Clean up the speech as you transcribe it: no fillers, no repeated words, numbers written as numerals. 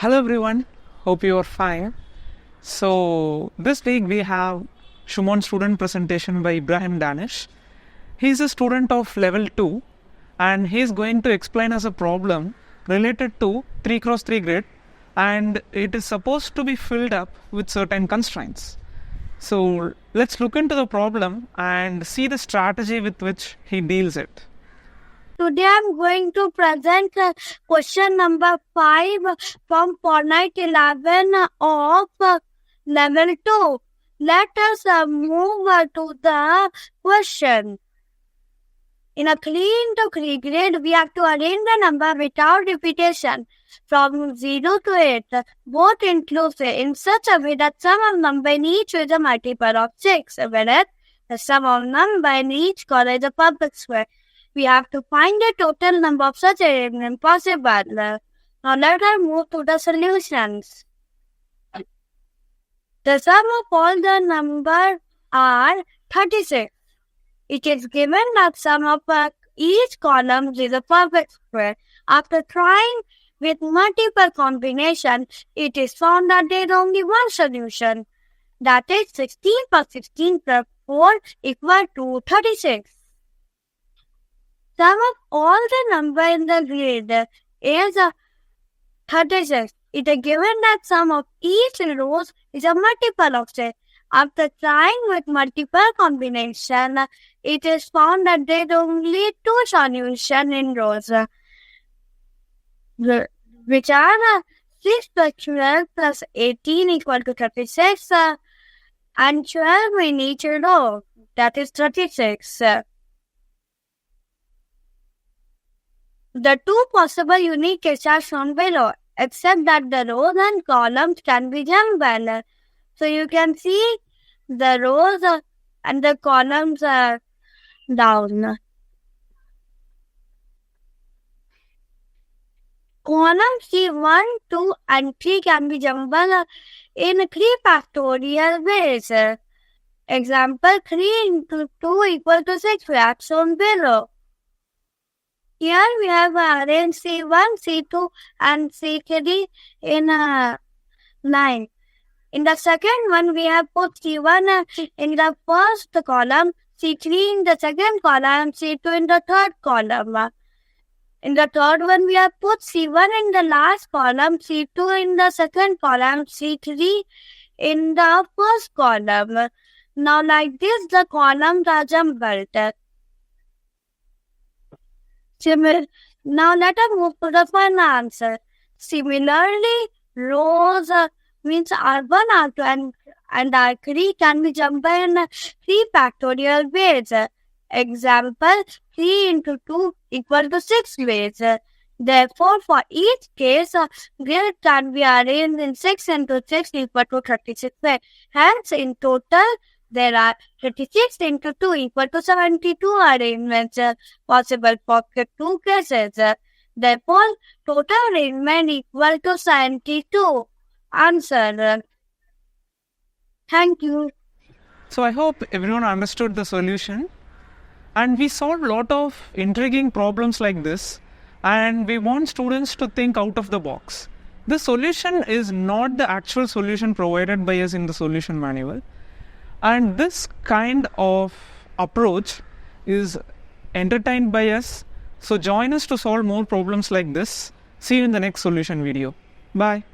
Hello everyone, hope you are fine. So this week we have Shumon student presentation by Ibrahim Danish. He is a student of level 2 and he is going to explain us a problem related to 3x3 grid, and it is supposed to be filled up with certain constraints. So let's look into the problem and see the strategy with which he deals it. Today I'm going to present question number 5 from Fortnite 11 of level 2. Let us move to the question. In a 3 into 3 grid, we have to arrange the number without repetition from 0 to 8, both inclusive, in such a way that sum of number in each is a multiple of 6, whereas the sum of number in each column is a perfect square. We have to find the total number of such arrangements possible. Now let us move to the solutions. The sum of all the numbers are 36. It is given that sum of each column is a perfect square. After trying with multiple combinations, it is found that there is only one solution. That is 16 plus 16 plus 4 equal to 36. Sum of all the number in the grid is 36. It is given that sum of each row is a multiple of 6. After trying with multiple combination, it is found that there is only two solutions in rows, which are 6 plus 12 plus 18 equal to 36, and 12 in each row, that is 36. The two possible unique cases are shown below, except that the rows and columns can be jumbled. So you can see the rows and the columns are down. Columns C1, 2 and 3 can be jumbled in 3 factorial ways. Example, 3 into 2 equal to 6, as shown below. Here we have arranged C1, C2 and C3 in a line. In the second one, we have put C1 in the first column, C3 in the second column, C2 in the third column. In the third one, we have put C1 in the last column, C2 in the second column, C3 in the first column. Now like this, the columns are jumbled. Now let us move to the final answer. Similarly, rows means R1, R2 and R3 can be jumbled in 3 factorial ways. Example, 3 into 2 equal to 6 ways. Therefore, for each case, grid can be arranged in 6 into 6 equal to 36 ways. Hence, in total, there are 36 into 2 equal to 72 arrangements possible for 2 cases. Therefore, total arrangement equal to 72. Answer. Thank you. So I hope everyone understood the solution, and we solved a lot of intriguing problems like this, and we want students to think out of the box. The solution is not the actual solution provided by us in the solution manual, and this kind of approach is entertained by us. So join us to solve more problems like this. See you in the next solution video. Bye.